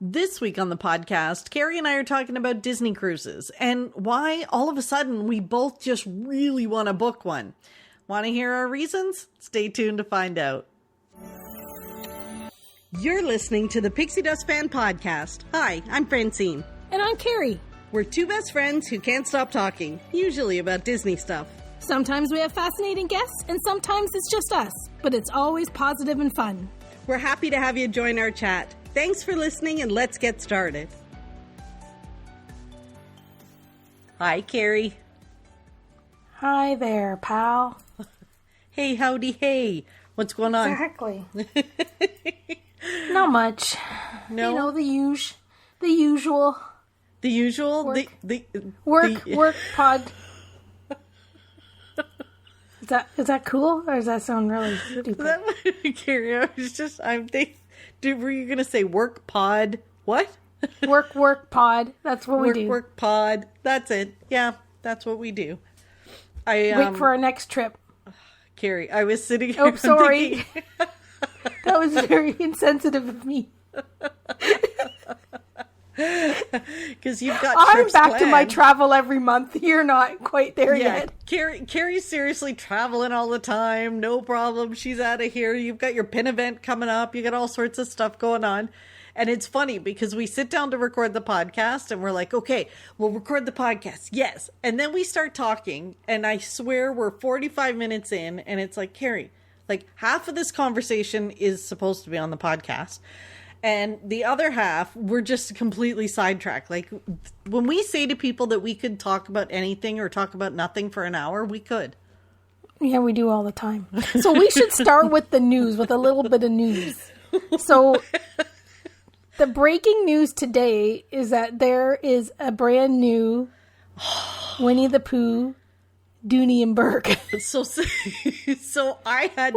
This week on the podcast, Carrie and I are talking about Disney cruises and why all of a sudden we both just really want to book one. Want to hear our reasons? Stay tuned to find out. You're listening to the Pixie Dust Fan podcast. Hi, I'm Francine. And I'm Carrie. We're two best friends who can't stop talking, usually about Disney stuff. Sometimes we have fascinating guests, and sometimes it's just us, but it's always positive and fun. We're happy to have you join our chat. Thanks for listening, and let's get started. Hi, Carrie. Hi there, pal. Hey, howdy, hey. What's going on? Exactly. Not much. No? You know, the usual. The usual? Work. Work pod. Is that cool? Or does that sound really stupid? Carrie, were you going to say work pod? What? Work pod. That's what we do. Work pod. That's it. Yeah, that's what we do. Wait for our next trip. Carrie, I was sitting here. Oh, sorry. That was very insensitive of me. Because you've got I'm trips back planned. to my travel every month. You're not quite there yet. Carrie's seriously traveling all the time. No problem. She's out of here. You've got your pin event coming up. You got all sorts of stuff going on. And it's funny because we sit down to record the podcast and we're like, okay, we'll record the podcast. Yes. And then we start talking and I swear we're 45 minutes in and it's like, Carrie, like half of this conversation is supposed to be on the podcast. And the other half, we're just completely sidetracked. Like when we say to people that we could talk about anything or talk about nothing for an hour, we could. Yeah, we do all the time. So we should start with the news, with a little bit of news. So the breaking news today is that there is a brand new Winnie the Pooh, Dooney and Burke. So I had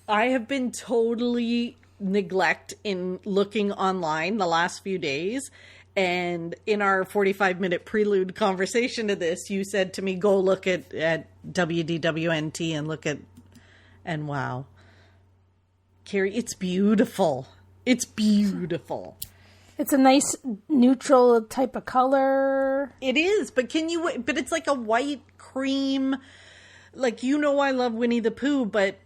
I have been totally neglect in looking online the last few days, and in our 45-minute prelude conversation to this, you said to me, go look at WDWNT and look at, and wow, Carrie, it's beautiful. It's beautiful. It's a nice neutral type of color. It is, but but it's like a white cream, like, you know, I love Winnie the Pooh, but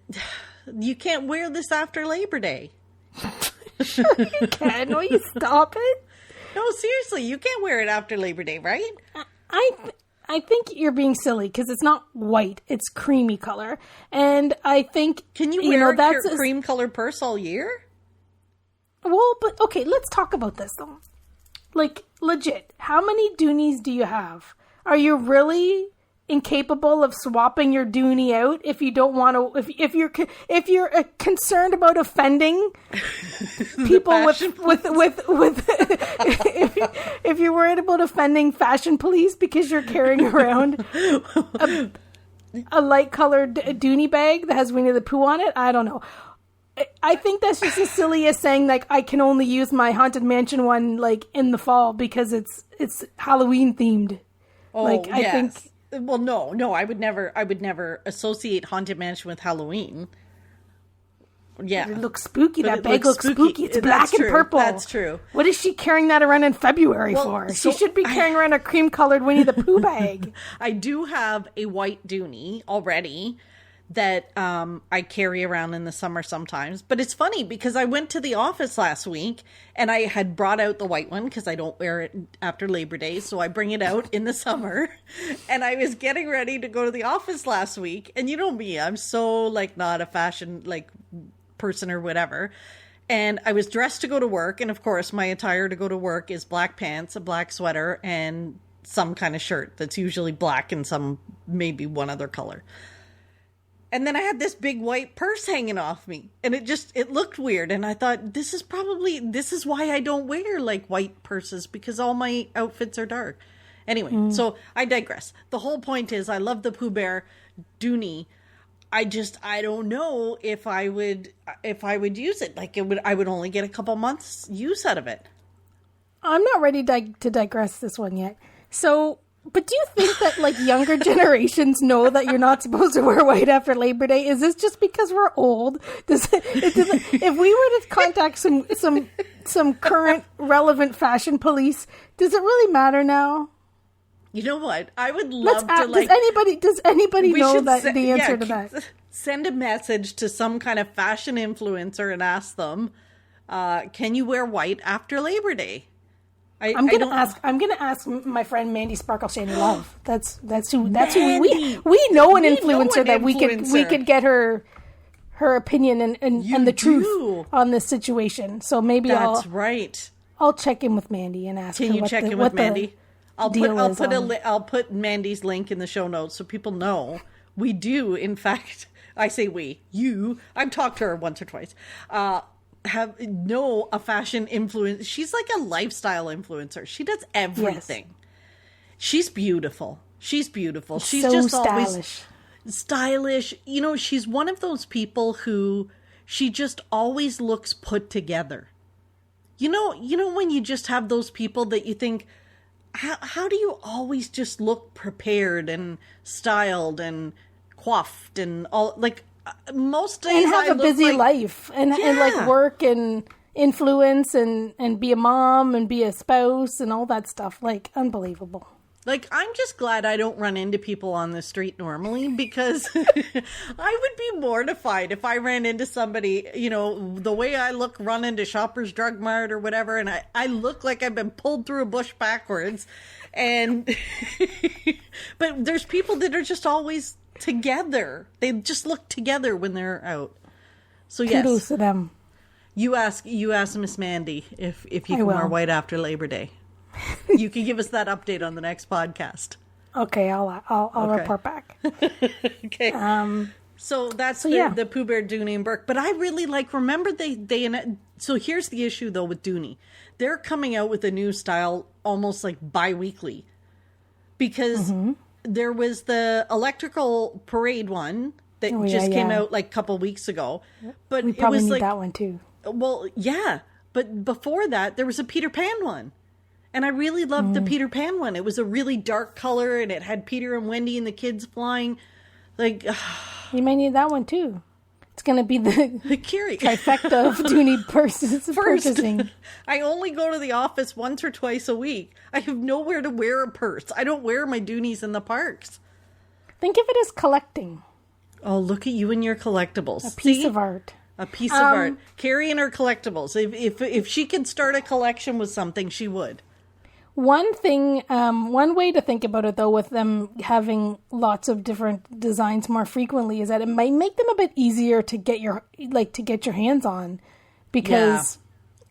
you can't wear this after Labor Day. Sure you can. Will you stop it? No, seriously, you can't wear it after Labor Day, right? I think you're being silly because it's not white; it's creamy color, and I think can you wear a cream colored purse all year? Well, but okay, let's talk about this though. Like legit, how many Doonies do you have? Are you really incapable of swapping your Dooney out if you don't want to? If you're concerned about offending people if you're worried about offending fashion police because you're carrying around a light colored Dooney bag that has Winnie the Pooh on it, I don't know. I think that's just as silly as saying like I can only use my Haunted Mansion one like in the fall because it's Halloween themed. Oh, like I yes. think. Well, no, I would never associate Haunted Mansion with Halloween. Yeah. It looks spooky. That bag looks spooky. It's black and purple. That's true. What is she carrying that around in February for? She should be carrying around a cream-colored Winnie the Pooh bag. I do have a white Dooney already that I carry around in the summer sometimes. But it's funny because I went to the office last week and I had brought out the white one because I don't wear it after Labor Day. So I bring it out in the summer. And I was getting ready to go to the office last week. And you know me, I'm so like not a fashion like person or whatever. And I was dressed to go to work. And of course, my attire to go to work is black pants, a black sweater, and some kind of shirt that's usually black and some maybe one other color. And then I had this big white purse hanging off me and it looked weird. And I thought, this is why I don't wear like white purses because all my outfits are dark. Anyway, So I digress. The whole point is I love the Pooh Bear Dooney. I don't know if I would use it. Like I would only get a couple months use out of it. I'm not ready to digress this one yet. So But do you think that like younger generations know that you're not supposed to wear white after Labor Day? Is this just because we're old? If we were to contact some current relevant fashion police, does it really matter now? You know what? I would love to like. Does anybody know that the answer to that? Send a message to some kind of fashion influencer and ask them, can you wear white after Labor Day? I'm gonna ask my friend Mandy Sparkle Shady Love. That's who we know an influencer that we could get her opinion and the truth on this situation. So maybe I'll check in with Mandy and ask. Can you check in with Mandy? I'll put Mandy's link in the show notes so people know we do. In fact, I say we. I've talked to her once or twice. A fashion influence. She's like a lifestyle influencer. She does everything. Yes. She's beautiful. She's so just stylish. Always stylish. You know, she's one of those people who she just always looks put together. You know when you just have those people that you think, how do you always just look prepared and styled and coiffed and all, like, most days and have a busy life and like work and influence and be a mom and be a spouse and all that stuff. Like, unbelievable. Like, I'm just glad I don't run into people on the street normally, because I would be mortified if I ran into somebody, you know, the way I look, run into Shoppers Drug Mart or whatever, and I look like I've been pulled through a bush backwards. And but there's people that are just always together. They just look together when they're out. So yes, kudos to them. You ask Miss Mandy if you can wear white after Labor Day. You can give us that update on the next podcast. Okay, I'll report back. Okay. So that's the Pooh Bear, Dooney, and Burke. But I really remember so here's the issue though with Dooney. They're coming out with a new style almost like bi-weekly. Because there was the electrical parade one that came out like a couple weeks ago. But we probably need like that one too. Well, yeah. But before that, there was a Peter Pan one. And I really loved the Peter Pan one. It was a really dark color, and it had Peter and Wendy and the kids flying. Like, you may need that one too. It's going to be the Carrie trifecta of Dooney purchasing. I only go to the office once or twice a week. I have nowhere to wear a purse. I don't wear my Doonies in the parks. Think of it as collecting. Oh, look at you and your collectibles. A piece of art. A piece of art. Carrie and her collectibles. If she could start a collection with something, she would. One thing, one way to think about it, though, with them having lots of different designs more frequently, is that it might make them a bit easier to get your hands on, because,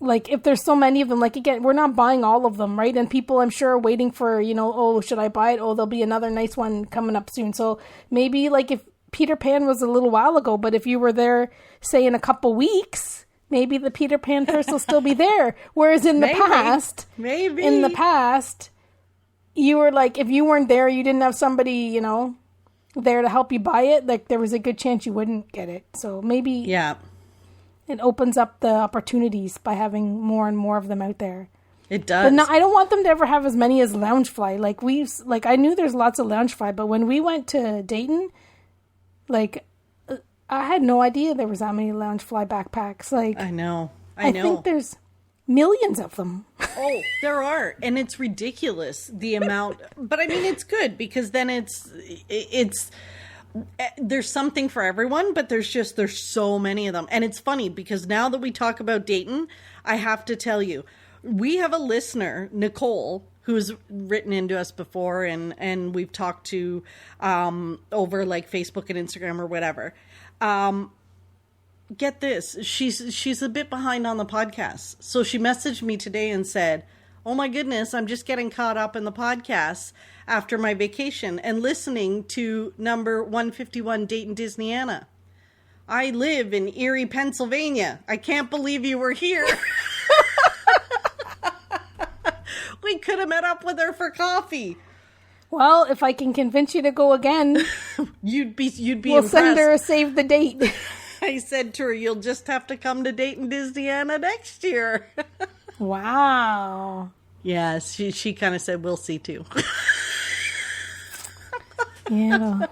if there's so many of them, again, we're not buying all of them, right? And people, I'm sure, are waiting for, should I buy it? Oh, there'll be another nice one coming up soon. So maybe, if Peter Pan was a little while ago, but if you were there, say, in a couple weeks, maybe the Peter Pan purse will still be there. Whereas in the past, you were if you weren't there, you didn't have somebody, there to help you buy it. There was a good chance you wouldn't get it. So maybe it opens up the opportunities by having more and more of them out there. It does. But no, I don't want them to ever have as many as Loungefly. I knew there's lots of Loungefly, but when we went to Dayton, I had no idea there was that many Loungefly backpacks. I know. I think there's millions of them. Oh, there are. And it's ridiculous, the amount. But I mean, it's good, because then it's there's something for everyone, but there's so many of them. And it's funny, because now that we talk about Dayton, I have to tell you, we have a listener, Nicole, who's written into us before, and we've talked to over Facebook and Instagram or whatever. Get this, she's a bit behind on the podcast. So she messaged me today and said, "Oh my goodness, I'm just getting caught up in the podcasts after my vacation and listening to number 151 Dayton Disneyana. I live in Erie, Pennsylvania. I can't believe you were here." We could have met up with her for coffee. Well, if I can convince you to go again, you'd be we'll impressed. Send her a save the date. I said to her, "You'll just have to come to Dayton Disneyana next year." Wow. Yeah, she kind of said, "We'll see too." Yeah.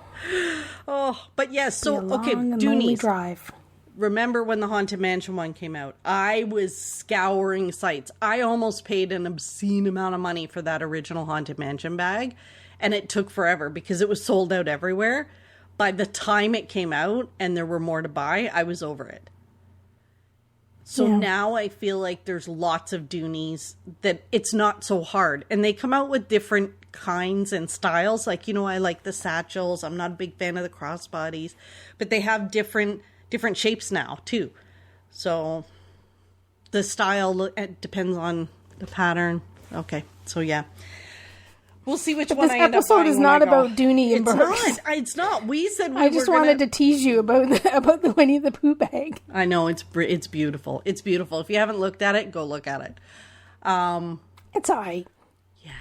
Oh, but yes. Be a So, long okay, and lonely Doonies. drive. Remember when the Haunted Mansion one came out? I was scouring sites. I almost paid an obscene amount of money for that original Haunted Mansion bag, and it took forever because it was sold out everywhere. By the time it came out and there were more to buy, I was over it. So now I feel like there's lots of Doonies that it's not so hard. And they come out with different kinds and styles. Like, I like the satchels. I'm not a big fan of the crossbodies. But they have different shapes now, too. So the style, it depends on the pattern. Okay, so yeah. We'll see which one I end up buying. This episode is not about Dooney and Burke. It's not. We said we I just wanted to tease you about the Winnie the Pooh bag. I know, it's beautiful. It's beautiful. If you haven't looked at it, go look at it. It's all right. Yeah.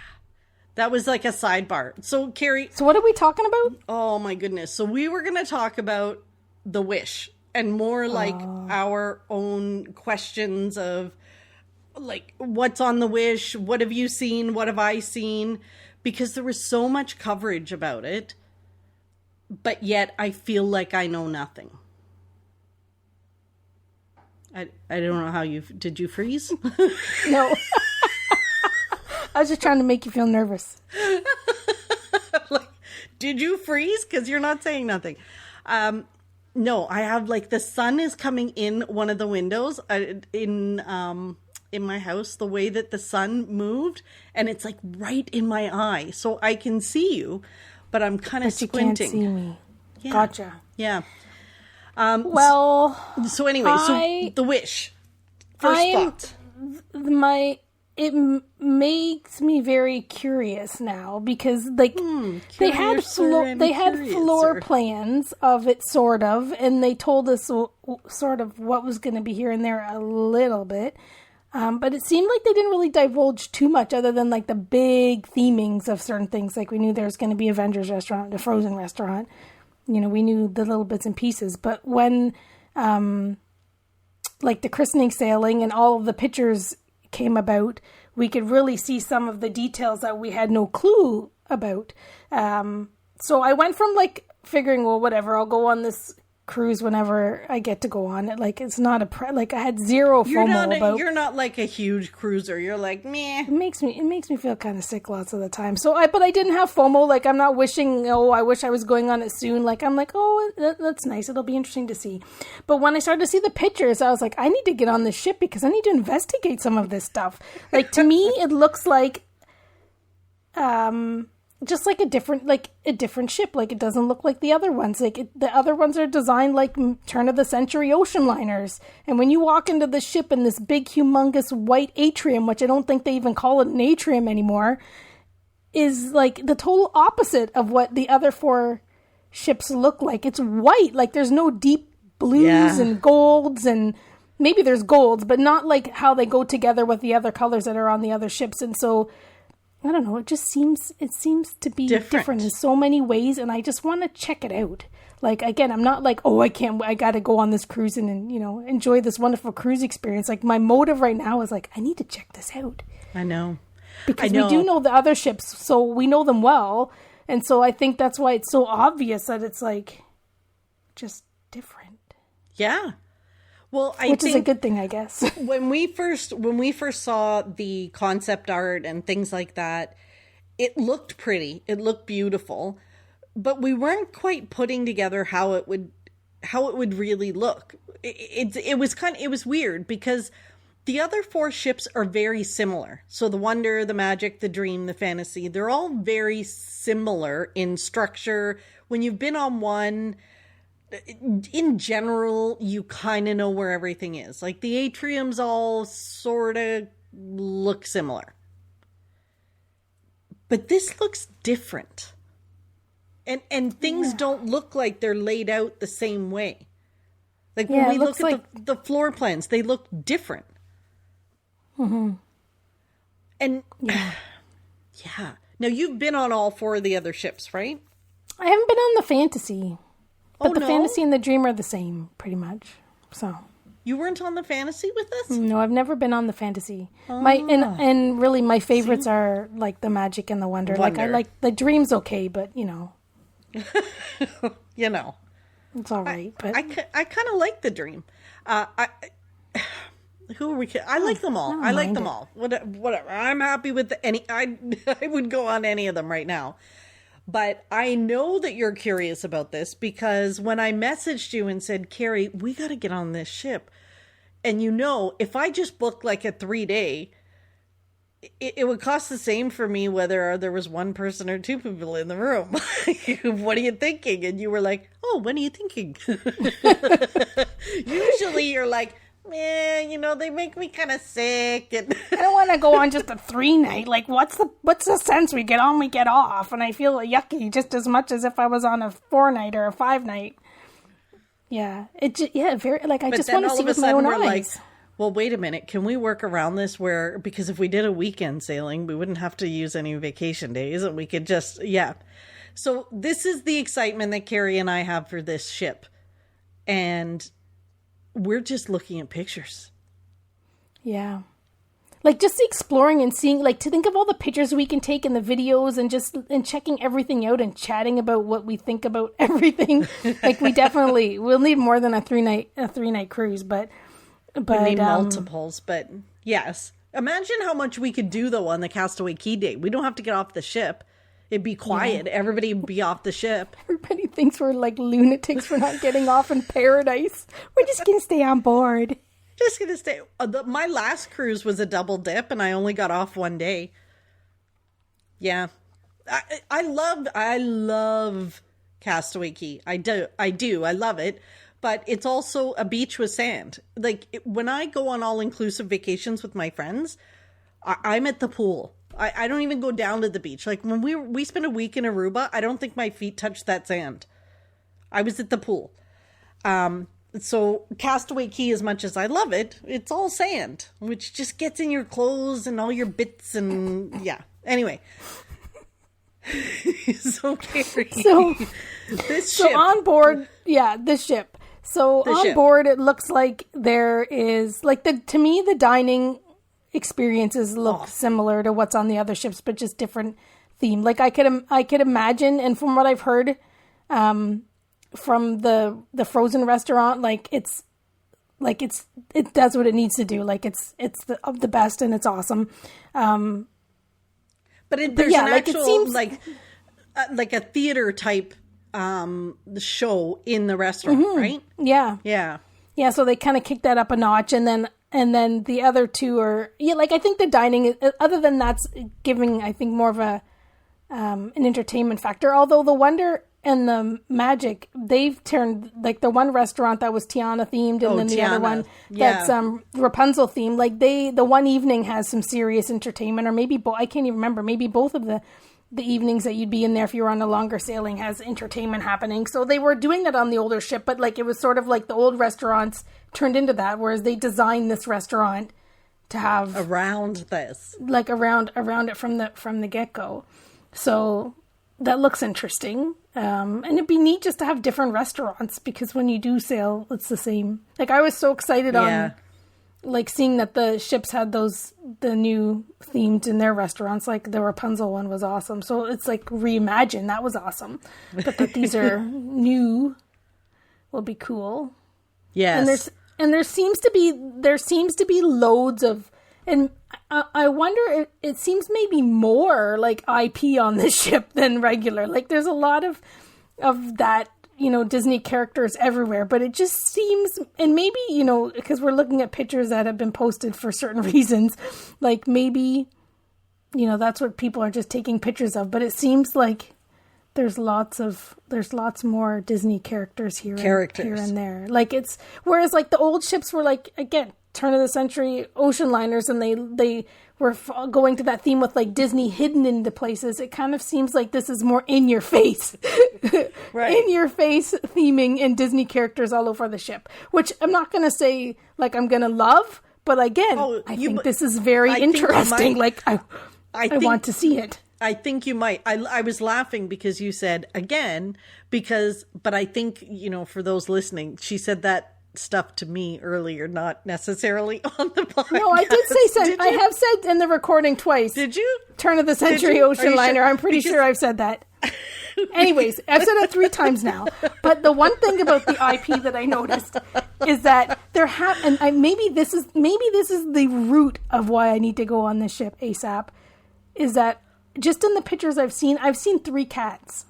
That was like a sidebar. So, Carrie. So what are we talking about? Oh, my goodness. So we were going to talk about the Wish and more like our own questions of like, what's on the Wish? What have you seen? What have I seen? Because there was so much coverage about it, but yet I feel like I know nothing. I don't know how did you freeze? No. I was just trying to make you feel nervous. Like, did you freeze? Because you're not saying nothing. No, I have like the sun is coming in one of the windows in my house, the way that the sun moved, and it's like right in my eye, so I can see you, but I'm kind of squinting. You can't see me. Yeah. Gotcha. Yeah. Well. So anyway, so the Wish. First thoughts. It makes me very curious now because like they had floor plans of it sort of, and they told us sort of what was going to be here and there a little bit. But it seemed like they didn't really divulge too much other than like the big themings of certain things. Like we knew there was going to be Avengers restaurant, the Frozen restaurant. We knew the little bits and pieces. But when like the christening sailing and all of the pictures came about, we could really see some of the details that we had no clue about. So I went from like figuring, well, whatever, I'll go on this cruise whenever I get to go on it. Like it's not like I had zero FOMO about. You're not like a huge cruiser. You're like meh. It makes me feel kind of sick lots of the time. But I didn't have FOMO. Like I'm not wishing. Oh, I wish I was going on it soon. Like I'm like, oh, that's nice. It'll be interesting to see. But when I started to see the pictures, I was like, I need to get on this ship because I need to investigate some of this stuff. Like to me, it looks like, just like a different ship. Like it doesn't look like the other ones. Like the other ones are designed like turn of the century ocean liners. And when you walk into the ship in this big humongous white atrium, which I don't think they even call it an atrium anymore, is like the total opposite of what the other four ships look like. It's white. Like there's no deep blues and golds, and maybe there's golds, but not like how they go together with the other colors that are on the other ships. And so I don't know. It seems to be different in so many ways, and I just want to check it out. Like again, I'm not like, oh, I got to go on this cruise and enjoy this wonderful cruise experience. Like my motive right now is like, I need to check this out. I know because we do know the other ships, so we know them well, and so I think that's why it's so obvious that it's like just different. Yeah. Well, which is a good thing, I guess. When we first saw the concept art and things like that, it looked pretty. It looked beautiful, but we weren't quite putting together how it would really look. It was weird because the other four ships are very similar. So the Wonder, the Magic, the Dream, the Fantasy, they're all very similar in structure. When you've been on one, in general, you kind of know where everything is. Like the atriums all sort of look similar. But this looks different. And things don't look like they're laid out the same way. Like when we look at the floor plans, they look different. Mm-hmm. And yeah. Now you've been on all four of the other ships, right? I haven't been on the Fantasy. But the Fantasy and the Dream are the same, pretty much. So you weren't on the Fantasy with us? No, I've never been on the Fantasy. And really my favorites are like the Magic and the Wonder. Like I like the Dream's okay, but You know. It's all right. But I kind of like the dream. Who are we? I like them all. I like them all. Whatever. I'm happy with any. I would go on any of them right now. But I know that you're curious about this because when I messaged you and said, Carrie, we got to get on this ship. And if I just booked like a 3-day, it would cost the same for me whether there was one person or two people in the room. What are you thinking? And you were like, oh, what are you thinking? Usually you're like, man, they make me kind of sick. And I don't want to go on just a 3-night. Like, what's the sense? We get on, we get off. And I feel yucky just as much as if I was on a 4-night or a 5-night. Yeah. Very, like, I just want to see with my own eyes. Like, well, wait a minute. Can we work around this because if we did a weekend sailing, we wouldn't have to use any vacation days and we could just, So this is the excitement that Carrie and I have for this ship. And we're just looking at pictures. Yeah. Like just exploring and seeing, like to think of all the pictures we can take and the videos and checking everything out and chatting about what we think about everything. Like we'll need more than a 3-night cruise, but we need multiples, but yes. Imagine how much we could do though on the Castaway Key Day. We don't have to get off the ship. It'd be quiet. Yeah. Everybody would be off the ship. Everybody thinks we're like lunatics for not getting off in paradise. We're just going to stay on board. Just going to stay. My last cruise was a double dip and I only got off one day. Yeah. I love Castaway Key. I do. I love it. But it's also a beach with sand. Like when I go on all-inclusive vacations with my friends, I'm at the pool. I don't even go down to the beach. Like when we spent a week in Aruba, I don't think my feet touched that sand. I was at the pool. So Castaway Key, as much as I love it, it's all sand, which just gets in your clothes and all your bits and yeah. Anyway. So Carrie, this ship. On board, this ship. So on board, it looks like there is to me the dining experiences look similar to what's on the other ships, but just different theme. Like I could imagine, and from what I've heard, from the frozen restaurant, it does what it needs to do. Like it's the best and it's awesome. But there's an actual it seems like a theater type show in the restaurant, right? Yeah. So they kind of kicked that up a notch, and then the other two are I think the dining, other than that's giving, I think, more of a an entertainment factor. Although the Wonder and the Magic, they've turned like the one restaurant that was Tiana themed, and then the other one that's Rapunzel themed. Like the one evening has some serious entertainment, or maybe I can't even remember. Maybe both of the evenings that you'd be in there if you were on a longer sailing has entertainment happening. So they were doing that on the older ship, but it was sort of like the old restaurants turned into that, whereas they designed this restaurant to have around this, around it from the get-go. So that looks interesting. And it'd be neat just to have different restaurants, because when you do sail, it's the same. I was so excited on seeing that the ships had the new themed in their restaurants. Like the Rapunzel one was awesome. So it's reimagined. That was awesome. But that these are new will be cool. Yes. And there seems to be loads of, and I wonder, it seems maybe more IP on this ship than regular. There's a lot of that, Disney characters everywhere, but it just seems, and maybe, because we're looking at pictures that have been posted for certain reasons, maybe, that's what people are just taking pictures of, but it seems like there's lots more Disney characters here and there. Whereas the old ships were again, turn of the century ocean liners, and they were going to that theme with Disney hidden into places. It kind of seems like this is more in your face, right? In your face theming and Disney characters all over the ship, which I'm not going to say I'm going to love, but again, I think this is very interesting. I want to see it. I think you might. I was laughing because you said again, but I think, for those listening, she said that stuff to me earlier, not necessarily on the podcast. No, I did say I have said in the recording twice. Did you? Turn of the century ocean liner. Sure? I'm pretty sure I've said that. Anyways, I've said it 3 times now. But the one thing about the IP that I noticed is that maybe this is the root of why I need to go on this ship ASAP. Is that just in the pictures I've seen 3 cats.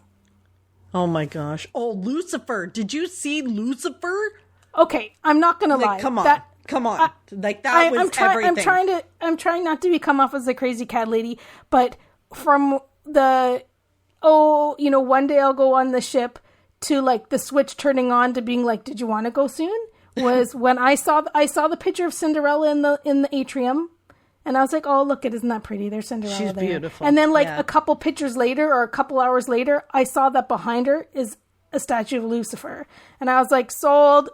Oh my gosh! Oh, Lucifer! Did you see Lucifer? Okay, I'm not gonna lie. Come on. Everything. I'm trying not to come off as a crazy cat lady, but from the one day I'll go on the ship to like the switch turning on to being like, did you want to go soon? Was when I saw the picture of Cinderella in the atrium, and I was like, oh look, isn't that pretty? There's Cinderella. She's there. Beautiful. And then a couple pictures later or a couple hours later, I saw that behind her is a statue of Lucifer, and I was like, sold.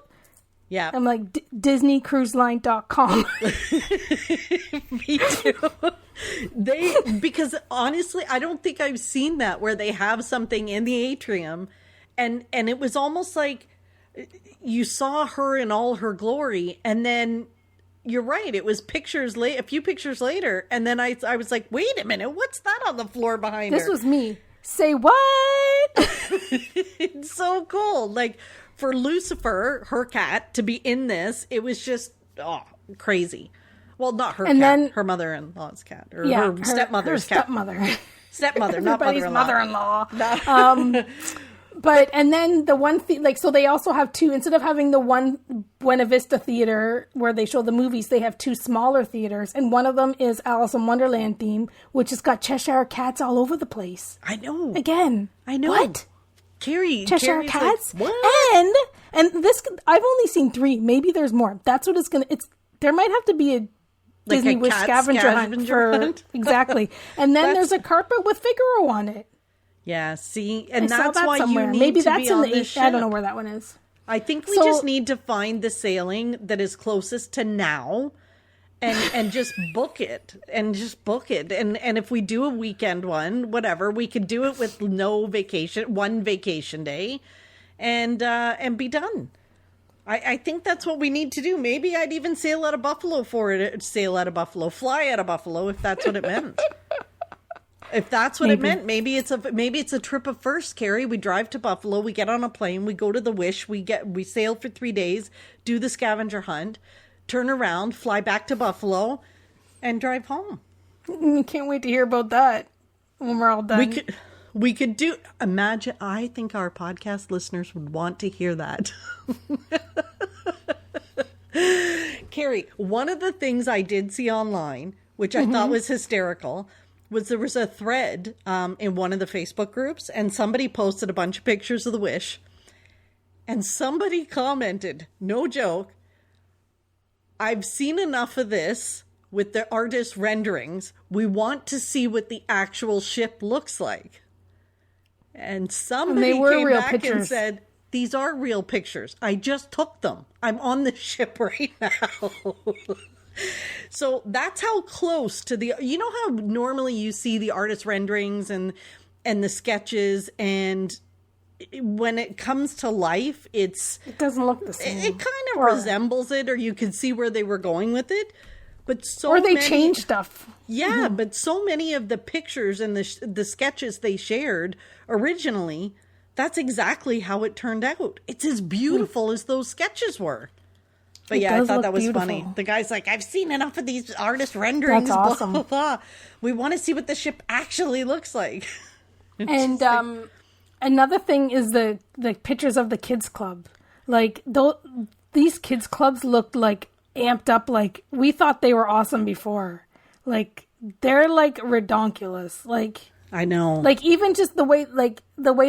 Yeah. I'm like, DisneyCruiseLine.com. Me too. Because honestly, I don't think I've seen that where they have something in the atrium and it was almost like you saw her in all her glory. And then you're right. It was a few pictures later. And then I was like, wait a minute, what's that on the floor behind her? This was me. Say what? It's so cool. Like, for Lucifer, her cat, to be in this, it was just crazy. Well, not her cat, then, her mother-in-law's cat, or her stepmother's cat. Stepmother, not mother-in-law. No. And then the one so they also have 2, instead of having the one Buena Vista theater where they show the movies, they have 2 smaller theaters, and one of them is Alice in Wonderland theme, which has got Cheshire cats all over the place. I know. Again. I know. What? Cheshire cats, like, what? And this I've only seen 3. Maybe there's more. That's what it's gonna. There might have to be a Disney Wish scavenger hunt for exactly. And then there's a carpet with Figaro on it. Yeah, see, and that's why somewhere. you need maybe to that's be in on the. this ship. I don't know where that one is. I think we just need to find the sailing that is closest to now. And just book it. And if we do a weekend one, whatever, we could do it with no vacation, one vacation day, and be done. I think that's what we need to do. Maybe I'd even sail out of Buffalo fly out of Buffalo, if that's what it meant. If that's what it meant, maybe it's a trip of first, Carrie. We drive to Buffalo, we get on a plane, we go to the Wish, we sail for 3 days, do the scavenger hunt, turn around, fly back to Buffalo, and drive home. Can't wait to hear about that when we're all done. We could do. Imagine. I think our podcast listeners would want to hear that. Carrie, one of the things I did see online, which I thought was hysterical, was there was a thread in one of the Facebook groups, and somebody posted a bunch of pictures of the Wish, and somebody commented, no joke, I've seen enough of this with the artist renderings. We want to see what the actual ship looks like. And somebody came back and said, these are real pictures. I just took them. I'm on the ship right now. So that's how close to you know how normally you see the artist renderings and the sketches, and when it comes to life, it doesn't look the same. It kind of resembles it, or you could see where they were going with it. But change stuff. Yeah, but so many of the pictures and the sketches they shared originally, that's exactly how it turned out. It's as beautiful as those sketches were. But I thought that was beautiful. Funny. The guy's like, I've seen enough of these artist renderings. That's awesome. Blah, blah, blah. We want to see what the ship actually looks like. And another thing is the pictures of the kids club. Like these kids clubs looked like amped up. Like we thought they were awesome before. Like they're like redonkulous. Like I know. Like even just the way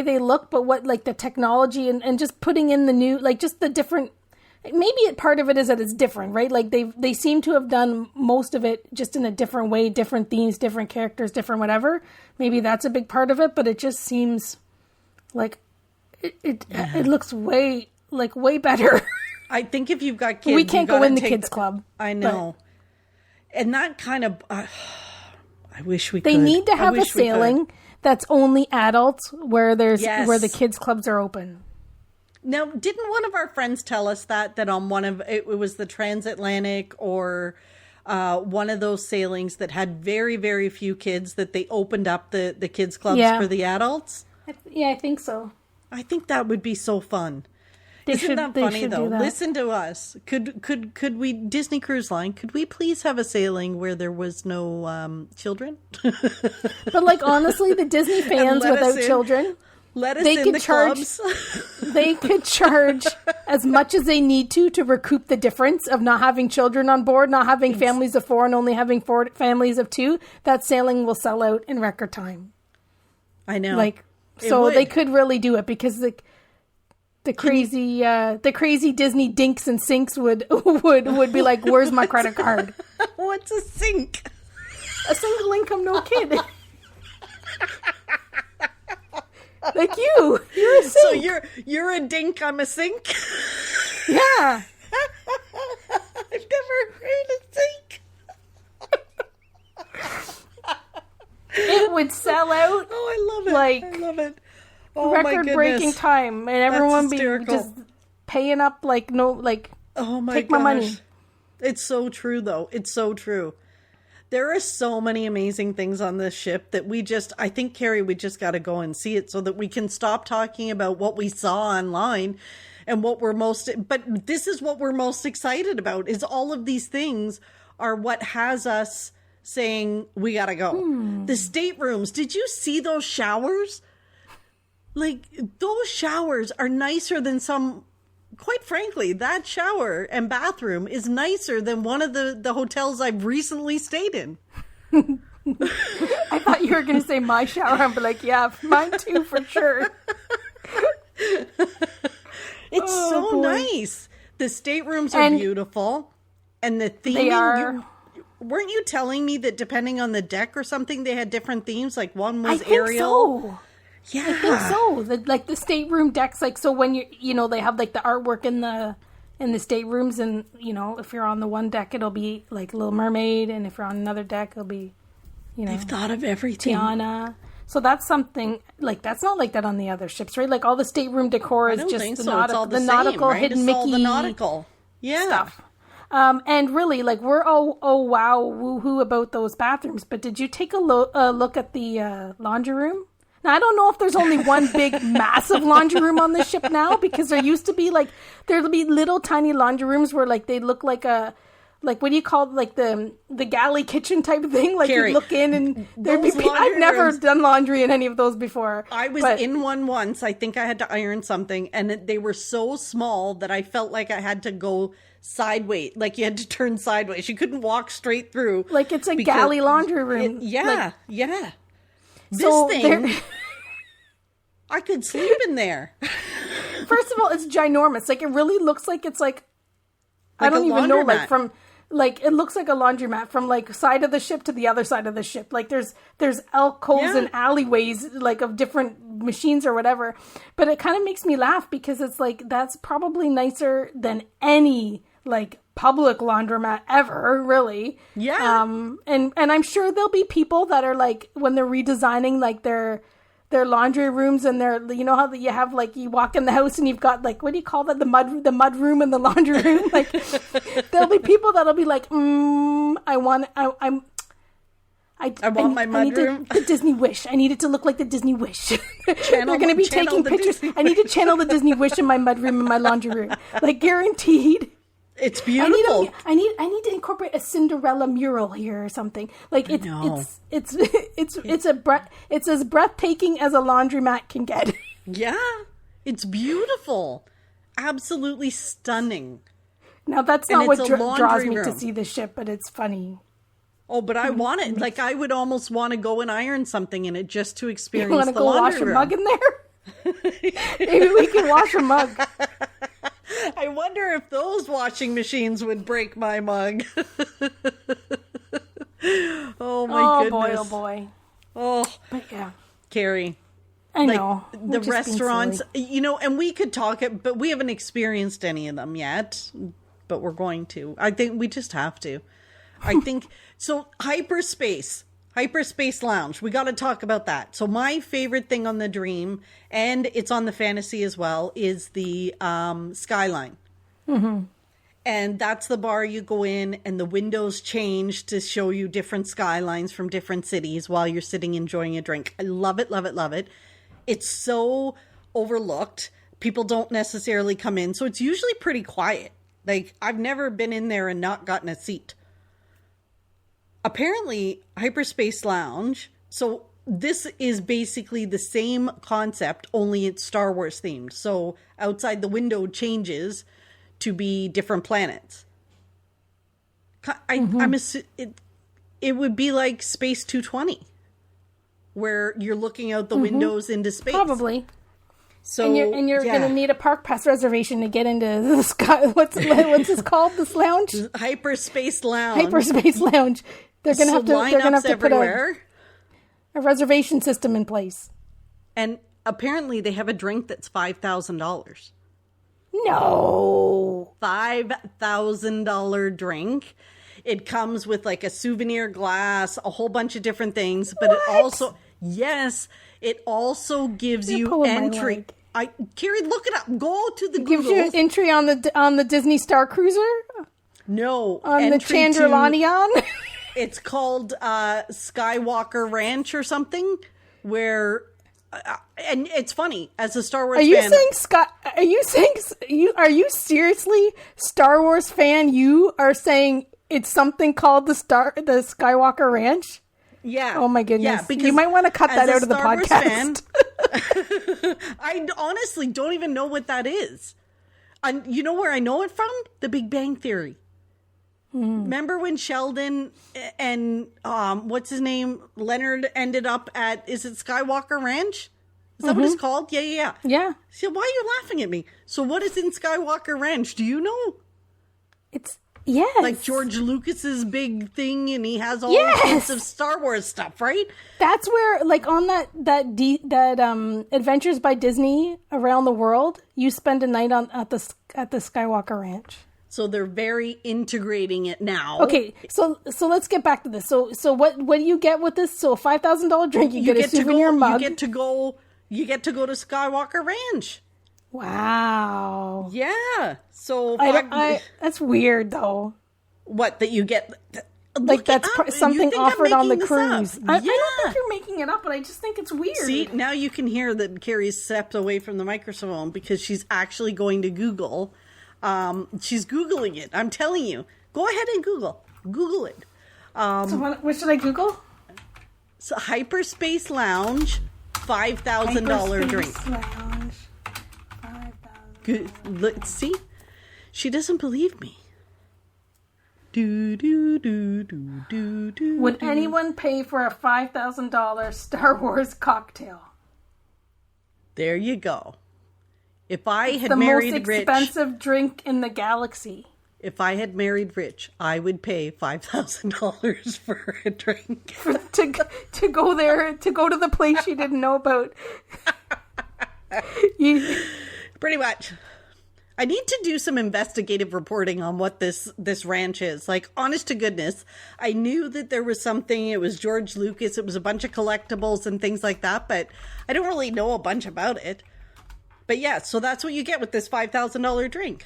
they look, but what like the technology and just putting in the new, like just the different. Maybe part of it is that it's different, right? Like they seem to have done most of it just in a different way, different themes, different characters, different whatever. Maybe that's a big part of it, but it just seems like it looks way better. I think if you've got kids, we can't go in the kids club. I know, and that kind of. I wish we. They need to have a sailing that's only adults, where where the kids clubs are open. Now, didn't one of our friends tell us that on one of it was the transatlantic or one of those sailings that had very, very few kids, that they opened up the kids clubs for the adults? I think so. I think that would be so fun. Isn't that funny though? Listen to us. Could we, Disney Cruise Line, could we please have a sailing where there was no children? But like honestly, the Disney fans without children, let us in the clubs. They could charge as much as they need to recoup the difference of not having children on board, not having families of 4 and only having 4 families of 2. That sailing will sell out in record time. I know. Like, so they could really do it because the crazy Disney dinks and sinks would be like, where's my credit card? What's a sink? A single income, no kid. Like you're a sink. So you're a dink, I'm a sink? Yeah. I've never heard a sink. It would sell out. Oh, I love it. Like, I love it. Oh, record-breaking time, and everyone be just paying up like no, like, oh my take my money. It's so true, though. It's so true. There are so many amazing things on this ship that I think, Carrie, we just got to go and see it so that we can stop talking about what we saw online and what but this is what we're most excited about, is all of these things are what has us saying, we got to go. The staterooms. Did you see those showers? Like, those showers are nicer than some, quite frankly, that shower and bathroom is nicer than one of the hotels I've recently stayed in. I thought you were going to say my shower. I'm like, yeah, mine too, for sure. It's so nice. The staterooms are beautiful. And the theming, they are. Weren't you telling me that depending on the deck or something, they had different themes? Like one was I think Ariel. So. Yeah, I think so. Like the stateroom decks, like, so when they have like the artwork in the staterooms, and if you're on the one deck, it'll be like Little Mermaid, and if you're on another deck, it'll be, they've thought of everything. Tiana. So that's something like that's not like that on the other ships, right? Like all the stateroom decor is just the nautical right? hidden it's Mickey all the nautical stuff. And really, like, we're all wow woohoo about those bathrooms. But did you take a look at the laundry room? Now, I don't know if there's only one big, massive laundry room on the ship now, because there used to be, like, there'd be little tiny laundry rooms where, like, they look like what do you call it? Like the galley kitchen type of thing? Like, Carrie, you look in and there'd be I've never done laundry in any of those before. I was in one once. I think I had to iron something, and they were so small that I felt like I had to go sideways. Like, you had to turn sideways. You couldn't walk straight through. Like, it's a galley laundry room. Yeah. This so thing, I could sleep in there. First of all, it's ginormous. Like, it really looks like it's like I don't even know, like, from, like, it looks like a laundromat from, like, side of the ship to the other side of the ship. Like, there's alcoves and alleyways, like, of different machines or whatever. But it kind of makes me laugh because it's like, that's probably nicer than any, like, public laundromat ever, really. Yeah. And I'm sure there'll be people that are like, when they're redesigning like their laundry rooms, and how you have, like, you walk in the house and you've got, like, what do you call that, the mud room and the laundry room? Like, there'll be people that'll be like, I want my mud room. The Disney Wish. I need it to look like the Disney Wish. They're going to be taking pictures. I need to channel the Disney Wish in my mud room and my laundry room. Like, guaranteed. It's beautiful. I need to incorporate a Cinderella mural here or something. Like, it's as breathtaking as a laundromat can get. Yeah, it's beautiful, absolutely stunning. Now that's not what draws me to see the ship, but it's funny. Oh, but I want it. Like, I would almost want to go and iron something in it just to experience. You want to go wash a mug in there? Maybe we can wash a mug. I wonder if those washing machines would break my mug. Oh my goodness. Oh boy. Oh. But yeah. Carrie. I know. The restaurants, and we could talk it, but we haven't experienced any of them yet. But we're going to. I think we just have to. I think so. Hyperspace Lounge. We got to talk about that. So my favorite thing on the Dream, and it's on the Fantasy as well, is the Skyline. Mm-hmm. And that's the bar you go in, and the windows change to show you different skylines from different cities while you're sitting enjoying a drink. I love it, love it, love it. it's so overlooked. People don't necessarily come in. So it's usually pretty quiet. Like, I've never been in there and not gotten a seat. Apparently, Hyperspace Lounge, so this is basically the same concept, only it's Star Wars themed. So outside the window changes to be different planets. It would be like Space 220, where you're looking out the windows into space. Probably. So and you're going to need a park pass reservation to get into the sky. What's this called? This lounge? Hyperspace Lounge. Hyperspace Lounge. They're going to have to. They're going to have to put a reservation system in place. And apparently, they have a drink that's $5,000. No, $5,000 drink. It comes with like a souvenir glass, a whole bunch of different things, but it also, it also gives you entry. Carrie, look it up. Go to the Google. Gives you entry on the Disney Star Cruiser. No, on the Chandrilanian. It's called Skywalker Ranch or something, where. And it's funny, as a Star Wars fan. Are you seriously Star Wars fan? You are saying it's something called the Skywalker Ranch? Yeah. Oh my goodness. Yeah, because you might want to cut that out of the podcast. Fan, I honestly don't even know what that is. And you know where I know it from? The Big Bang Theory. Remember when Sheldon and what's his name, Leonard, ended up at, is it Skywalker Ranch? Is that what it's called? Yeah. So why are you laughing at me? So what is in Skywalker Ranch? Do you know? It's yes, like George Lucas's big thing, and he has all sorts of Star Wars stuff, right? That's where, like, on that Adventures by Disney around the world, you spend a night at the Skywalker Ranch. So they're very integrating it now. Okay, so let's get back to this. So what do you get with this? So a $5,000 drink, you get a souvenir mug. You get to go to Skywalker Ranch. Wow. Yeah. So that's weird though. What, that you get? Like that's something offered on the cruise. I don't think you're making it up, but I just think it's weird. See, now you can hear that Carrie's stepped away from the microphone because she's actually going to Google. She's Googling it. I'm telling you. Go ahead and Google it. So what should I Google? So Hyperspace Lounge, $5,000 drink. Lounge, $5,000. Let's see. She doesn't believe me. Would anyone pay for a $5,000 Star Wars cocktail? There you go. If I had married rich, the most expensive drink in the galaxy. If I had married rich, I would pay $5,000 for a drink. to go there, to go to the place you didn't know about. Pretty much. I need to do some investigative reporting on what this ranch is. Like, honest to goodness, I knew that there was something. It was George Lucas. It was a bunch of collectibles and things like that, but I don't really know a bunch about it. But yeah, so that's what you get with this $5,000 drink.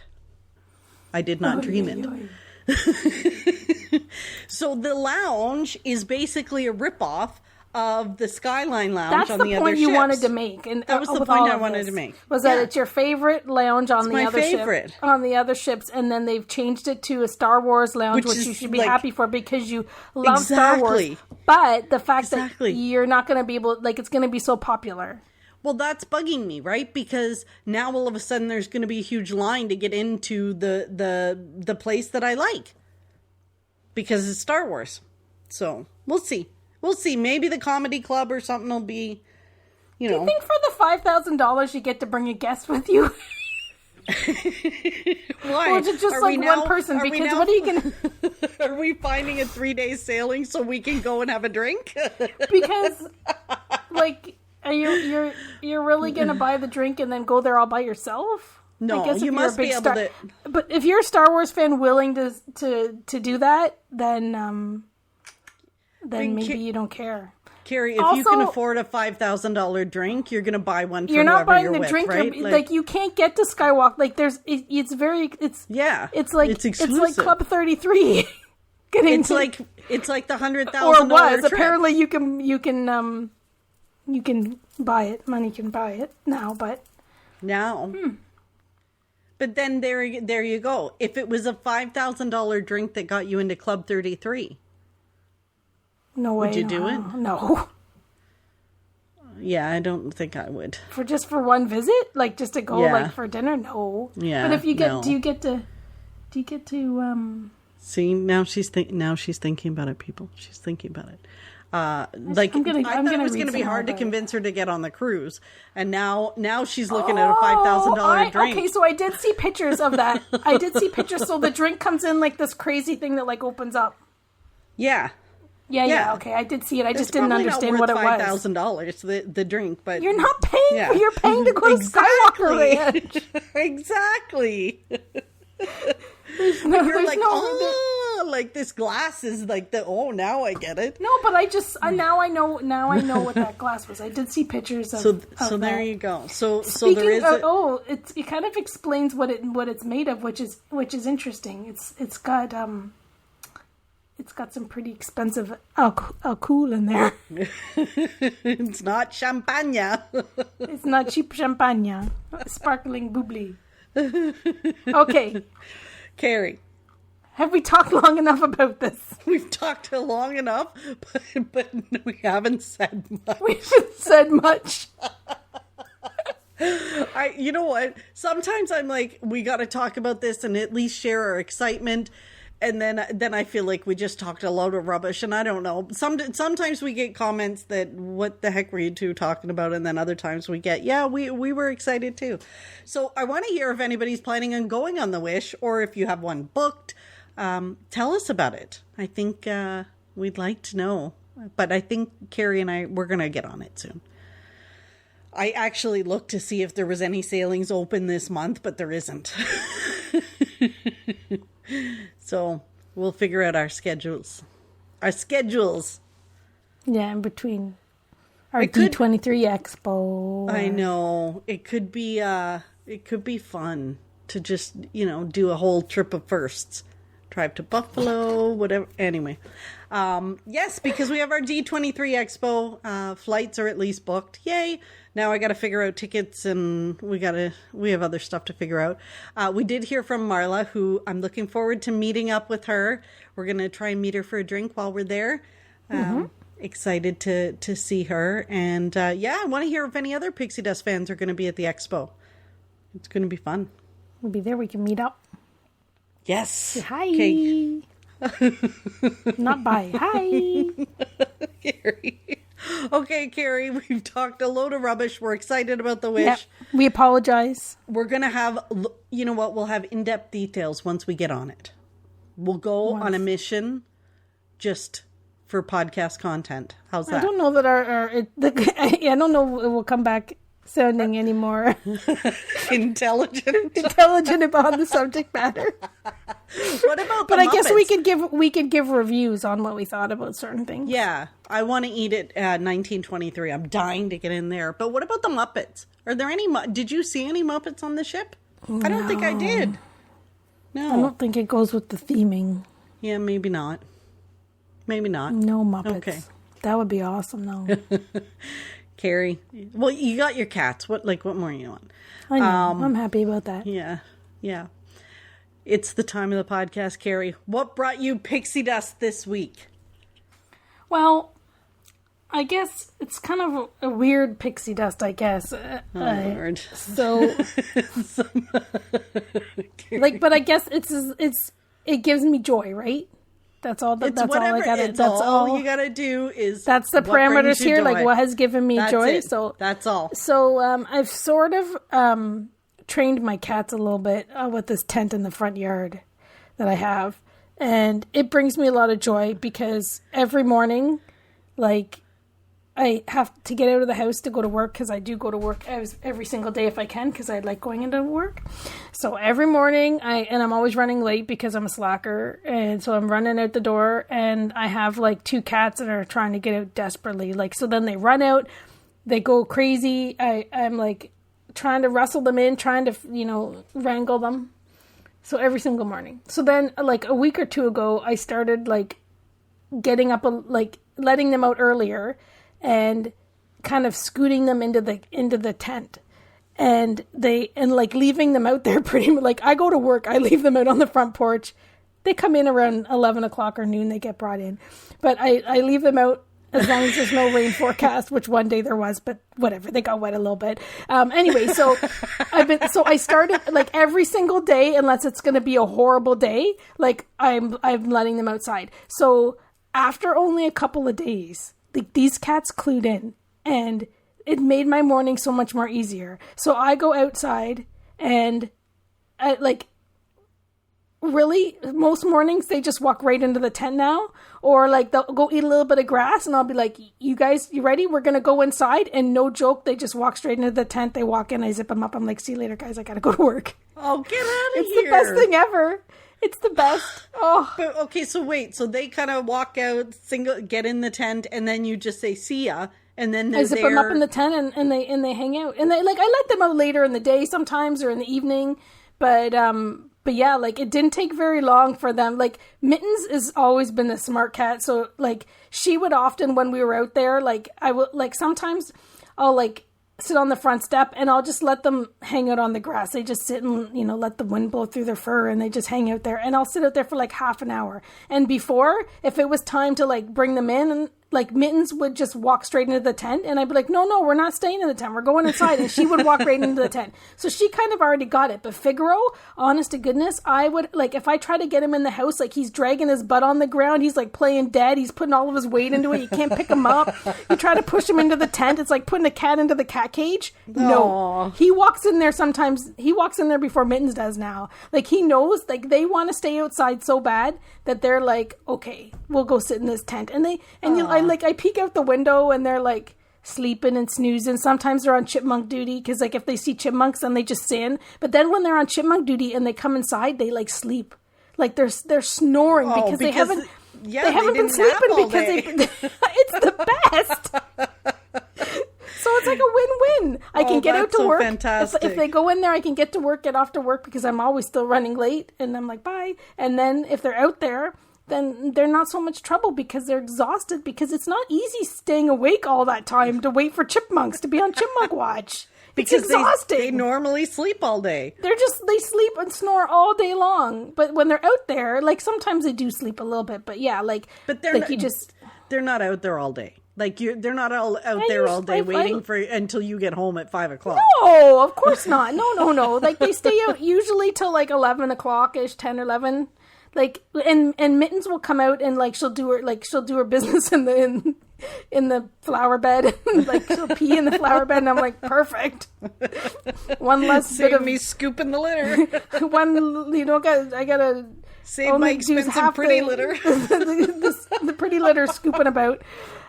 I did not dream it. So the lounge is basically a ripoff of the Skyline Lounge on the other ships. That's the point you wanted to make. And that was the point I wanted to make. Was that it's your favorite lounge on the other favorite. On the other ships, and then they've changed it to a Star Wars lounge, which you should be happy for because you love Star Wars. But the fact that you're not going to be able, like, it's going to be so popular. Well, that's bugging me, right? Because now all of a sudden there's going to be a huge line to get into the place that I like. Because it's Star Wars. So, we'll see. We'll see. Maybe the comedy club or something will be, you know. Do you think for the $5,000 you get to bring a guest with you? Why? Or is it just like one person? Because what are you going to... Are we finding a 3-day sailing so we can go and have a drink? Because, like... You're really gonna buy the drink and then go there all by yourself? No, I guess you must be able to. But if you're a Star Wars fan willing to do that, then maybe you don't care. Carrie, if you can afford a $5,000 drink, you're gonna buy one. For you're not buying the with, drink, right? Like you can't get to Skywalk. Like it's like Club 33. It's like the $100,000. Or was trip. Apparently you can. you can buy it. Money can buy it now, but... Now. But then there you go. If it was a $5,000 drink that got you into Club 33... No way. Would you do it? No. Yeah, I don't think I would. For one visit? Like, just to go, like, for dinner? No. Yeah, but if you get... no. Do you get to... See, now she's thinking about it, people. She's thinking about it. I thought it was going to be hard to convince her to get on the cruise, and now she's looking at a $5,000 drink. Okay, so I did see pictures of that. I did see pictures. So the drink comes in like this crazy thing that like opens up. Yeah. Yeah. Okay, I did see it. I just didn't understand what it was. $5,000 the drink, but you're not paying. Yeah. You're paying to go to Skywalker Ranch. Exactly. You're like, like this glass is like now I get it. No, but now I know what that glass was. I did see pictures of. So there you go. So Speaking there is. It kind of explains what it's made of, which is interesting. It's got some pretty expensive alcohol in there. It's not champagne. It's not cheap champagne. Sparkling bubbly. Okay. Carrie. Have we talked long enough about this? We've talked long enough, but we haven't said much. We haven't said much. You know what? Sometimes I'm like, we got to talk about this and at least share our excitement. And then I feel like we just talked a load of rubbish, and I don't know. Sometimes we get comments that, what the heck were you two talking about? And then other times we get, yeah, we were excited too. So I want to hear if anybody's planning on going on the Wish, or if you have one booked. Tell us about it. I think we'd like to know. But I think Carrie and we're going to get on it soon. I actually looked to see if there was any sailings open this month, but there isn't. So we'll figure out our schedules. Yeah, in between our D23 Expo. I know. It could be fun to just, do a whole trip of firsts. Drive to Buffalo, whatever. Anyway. Yes, because we have our D23 Expo. Flights are at least booked. Yay. Now I got to figure out tickets, and we have other stuff to figure out. We did hear from Marla, who I'm looking forward to meeting up with her. We're going to try and meet her for a drink while we're there. Excited to see her. And I want to hear if any other Pixie Dust fans are going to be at the Expo. It's going to be fun. We'll be there. We can meet up. Yes. Say hi. Okay. Not bye. Hi. Carrie. Okay, Carrie, we've talked a load of rubbish. We're excited about the Wish. Yep. We apologize. We're going to have, we'll have in-depth details once we get on it. We'll go on a mission just for podcast content. How's that? I don't know that I don't know it will come back sounding any more intelligent about the subject matter. What about but I guess we could give reviews on what we thought about certain things. Yeah, I want to eat it at 1923. I'm dying to get in there. But what about the Muppets? Are there any? Did you see any Muppets on the ship? No. I don't think I did. No, I don't think it goes with the theming. Yeah, maybe not. Maybe not. No Muppets. Okay, that would be awesome, though. Carrie, well, you got your cats. What more you want? I know. I'm happy about that. Yeah. It's the time of the podcast, Carrie. What brought you pixie dust this week? Well, I guess it's kind of a weird pixie dust, I guess. Lord. So, but I guess it gives me joy, right? That's all. That's all I gotta. That's all you gotta do is. That's the parameters here. Joy. Like what has given me joy. It. So that's all. So I've sort of trained my cats a little bit with this tent in the front yard that I have, and it brings me a lot of joy because every morning, like, I have to get out of the house to go to work because I do go to work every single day if I can because I like going into work. So every morning I'm always running late because I'm a slacker, and so I'm running out the door, and I have like two cats that are trying to get out desperately. Like, so then they run out, they go crazy. I'm like trying to wrestle them in, trying to wrangle them. So every single morning. So then like a week or two ago, I started like getting up letting them out earlier. And kind of scooting them into the tent. And like leaving them out there pretty much. Like, I go to work, I leave them out on the front porch. They come in around 11 o'clock or noon, they get brought in. But I leave them out as long as there's no rain forecast, which one day there was, but whatever, they got wet a little bit. Anyway, so I started, like, every single day, unless it's going to be a horrible day, like, I'm letting them outside. So after only a couple of days, like, these cats clued in, and it made my morning so much more easier. So I go outside, and really, most mornings they just walk right into the tent now, or like they'll go eat a little bit of grass, and I'll be like, "You guys, you ready? We're gonna go inside." And no joke, they just walk straight into the tent. They walk in, I zip them up. I'm like, "See you later, guys. I gotta go to work." Oh, get out of it's here! It's the best thing ever. It's the best. Oh, but okay. So wait. So they kind of walk out, get in the tent, and then you just say, "See ya." And then I zip them up in the tent, and they hang out. And they, like, I let them out later in the day sometimes, or in the evening. But yeah, like, it didn't take very long for them. Like, Mittens has always been a smart cat. So, like, she would often, when we were out there, like, I would, like, sometimes I'll, like, sit on the front step and I'll just let them hang out on the grass. They just sit and, you know, let the wind blow through their fur, and they just hang out there. And I'll sit out there for like half an hour. And before, if it was time to, like, bring them in, and like, Mittens would just walk straight into the tent, and I'd be like, no, we're not staying in the tent. We're going inside. And she would walk right into the tent. So she kind of already got it. But Figaro, honest to goodness, I would, like, if I try to get him in the house, like, he's dragging his butt on the ground. He's like playing dead. He's putting all of his weight into it. You can't pick him up. You try to push him into the tent. It's like putting a cat into the cat cage. No. Aww. He walks in there sometimes. He walks in there before Mittens does now. Like, he knows, like, they want to stay outside so bad that they're like, okay, we'll go sit in this tent. And I peek out the window, and they're like sleeping and snoozing. Sometimes they're on chipmunk duty, because, like, if they see chipmunks, then they just sin. But then when they're on chipmunk duty and they come inside, they, like, sleep. Like, they're snoring because they haven't been sleeping because it's the best. So it's like a win-win. I can get out to work. Fantastic. If they go in there, I can get off to work, because I'm always still running late, and I'm like, bye. And then if they're out there, then they're not so much trouble, because they're exhausted, because it's not easy staying awake all that time to wait for chipmunks to be on chipmunk watch. Because it's exhausting. They normally sleep all day. They sleep and snore all day long. But when they're out there, like, sometimes they do sleep a little bit. But yeah, like, but they're like, not, they're not out there all day. Like, they're not all out there all day waiting for until you get home at 5 o'clock. No, of course not. No. Like, they stay out usually till like 11 o'clock ish, 10 or 11. Like, and Mittens will come out, and, like, she'll do her business in the flower bed. Like, she'll pee in the flower bed, and I'm like, perfect. One less Save bit of me scooping the litter. I gotta save my expensive pretty litter. the pretty litter scooping about.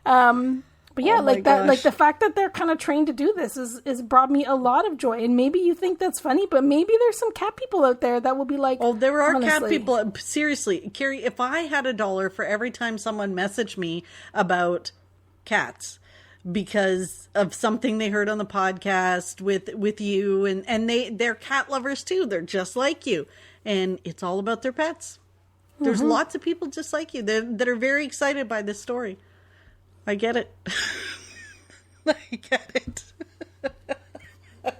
But yeah, like that, gosh. like the fact that they're kind of trained to do this is brought me a lot of joy. And maybe you think that's funny, but maybe there's some cat people out there that will be like, oh, there are honestly. cat people. Seriously, Carrie, if I had $1 for every time someone messaged me about cats because of something they heard on the podcast with you, and they're cat lovers too. They're just like you, and it's all about their pets. There's lots of people just like you that are very excited by this story. I get it. I get it.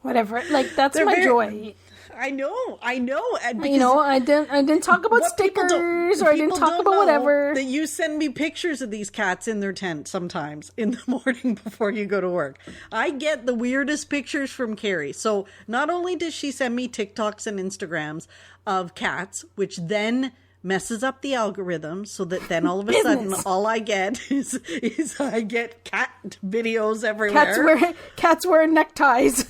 Whatever. Like, that's my joy. I know. And you know, I didn't talk about stickers, or I didn't talk about whatever. That you send me pictures of these cats in their tent sometimes in the morning before you go to work. I get the weirdest pictures from Carrie. So not only does she send me TikToks and Instagrams of cats, which then messes up the algorithm, so that then all of a sudden all I get is I get cat videos everywhere. Cats wearing neckties.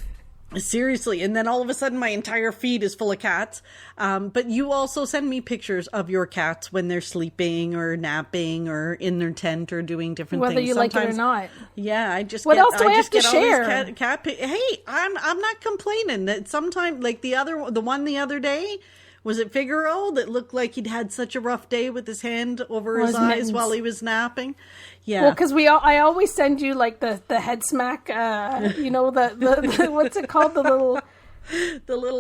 Seriously, and then all of a sudden my entire feed is full of cats. But you also send me pictures of your cats when they're sleeping or napping or in their tent or doing different things. Whether you like it or not. Yeah, I just what get, else do I have to share? All these cat hey, I'm not complaining. That sometimes, like the one the other day. Was it Figaro that looked like he'd had such a rough day with his hand over his eyes Mittens. While he was napping? Yeah. Well, because I always send you like the head smack. You know the what's it called? The little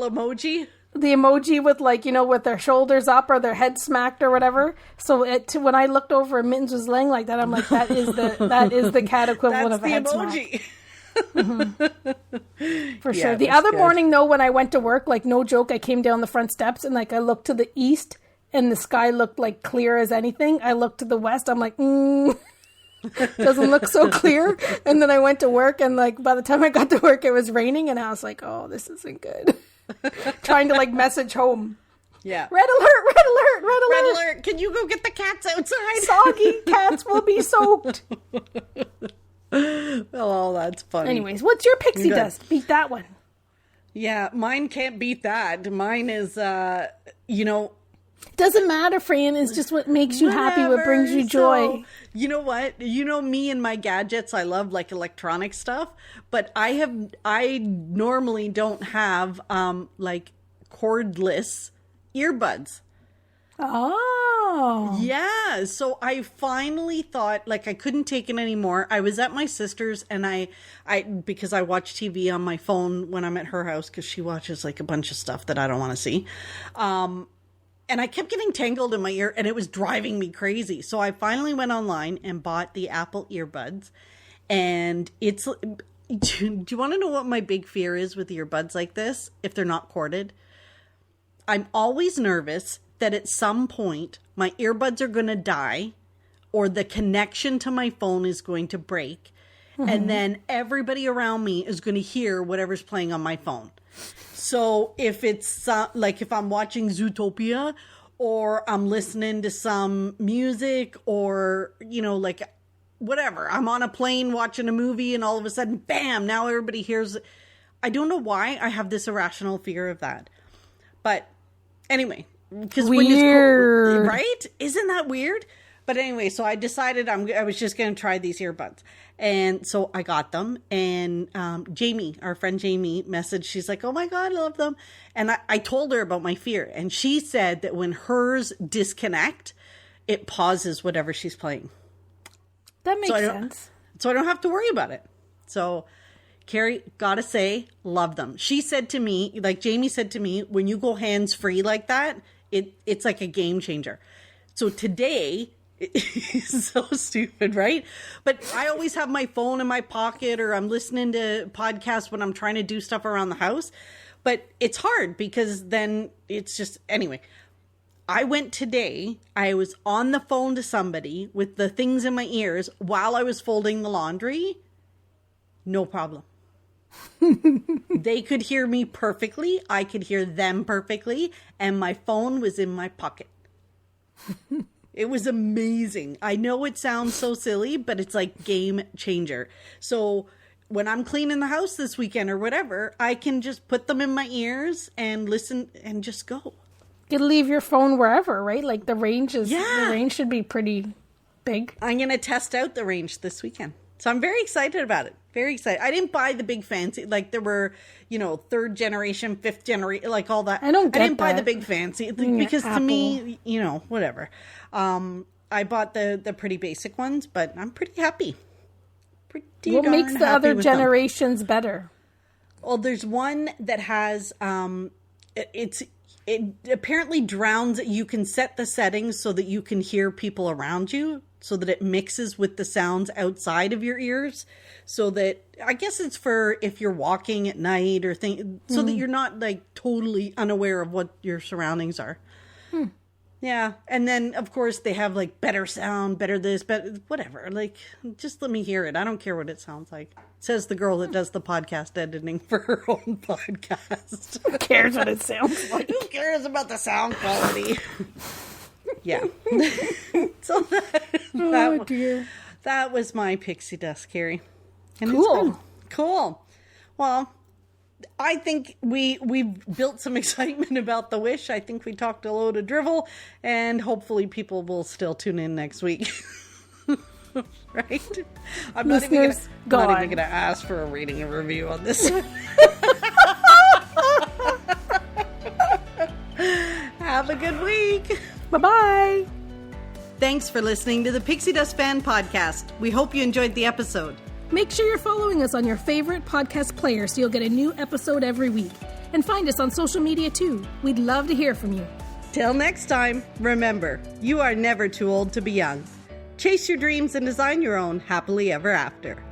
emoji. the emoji with like, you know, with their shoulders up or their head smacked or whatever. So when I looked over and Mittens was laying like that, I'm like, that is the cat equivalent of a head smack. Mm-hmm. For sure. The other morning though, when I went to work, like no joke, I came down the front steps and like I looked to the east and the sky looked like clear as anything. I looked to the west, I'm like, doesn't look so clear. And then I went to work and like by the time I got to work it was raining and I was like, oh, this isn't good. Trying to like message home. Yeah. Red alert, red alert, red alert. Red alert. Can you go get the cats outside? Soggy cats will be soaked. Oh, that's funny. Anyways, what's your pixie dust? Beat that one. Yeah, mine can't beat that. Mine is, you know. Doesn't matter, Fran. It's just what makes you happy, what brings you joy. So, you know what? You know me and my gadgets. I love like electronic stuff, but I normally don't have like cordless earbuds. Oh. Yeah. So I finally thought like I couldn't take it anymore. I was at my sister's and I because I watch TV on my phone when I'm at her house because she watches like a bunch of stuff that I don't want to see. And I kept getting tangled in my ear and it was driving me crazy. So I finally went online and bought the Apple earbuds. And it's, do you want to know what my big fear is with earbuds like this? If they're not corded, I'm always nervous that at some point my earbuds are going to die or the connection to my phone is going to break. Mm-hmm. And then everybody around me is going to hear whatever's playing on my phone. So if it's like if I'm watching Zootopia or I'm listening to some music or, you know, like whatever, I'm on a plane watching a movie and all of a sudden, bam, now everybody hears. I don't know why I have this irrational fear of that. But anyway, because weird, right? Isn't that weird? But anyway, so I decided I was just going to try these earbuds. And so I got them. And Jamie, our friend Jamie, messaged. She's like, oh my God, I love them. And I told her about my fear. And she said that when hers disconnect, it pauses whatever she's playing. That makes sense. So I don't have to worry about it. So Carrie, gotta say, love them. She said to me, like Jamie said to me, when you go hands-free like that, it's like a game changer. So today... It's so stupid, right? But I always have my phone in my pocket or I'm listening to podcasts when I'm trying to do stuff around the house. But it's hard because then it's just... Anyway, I went today. I was on the phone to somebody with the things in my ears while I was folding the laundry. No problem. They could hear me perfectly. I could hear them perfectly. And my phone was in my pocket. It was amazing. I know it sounds so silly, but it's like game changer. So when I'm cleaning the house this weekend or whatever, I can just put them in my ears and listen and just go. You leave your phone wherever, right? Like the range should be pretty big. I'm going to test out the range this weekend. So I'm very excited about it. Very excited. I didn't buy the big fancy, like there were, you know, 3rd generation, 5th generation, like all that. I didn't buy the big fancy because to me, you know, whatever. I bought the pretty basic ones, but I'm pretty happy. What makes the other generations better? Well, there's one that has, it apparently drowns. You can set the settings so that you can hear people around you, so that it mixes with the sounds outside of your ears, so that I guess it's for if you're walking at night or so that you're not like totally unaware of what your surroundings are. Yeah. And then of course they have like better sound, better this, better whatever. Like just let me hear it. I don't care what it sounds like. Says the girl that does the podcast editing for her own podcast. Who cares what it sounds like? Who cares about the sound quality? Yeah. So that was my pixie dust, Carrie. And cool. Well, I think we've built some excitement about the Wish. I think we talked a load of drivel, and hopefully people will still tune in next week. Right? I'm not even going to ask for a rating and review on this. Have a good week. Bye-bye. Thanks for listening to the Pixie Dust Fan podcast. We hope you enjoyed the episode. Make sure you're following us on your favorite podcast player so you'll get a new episode every week. And find us on social media too. We'd love to hear from you. Till next time, remember, you are never too old to be young. Chase your dreams and design your own happily ever after.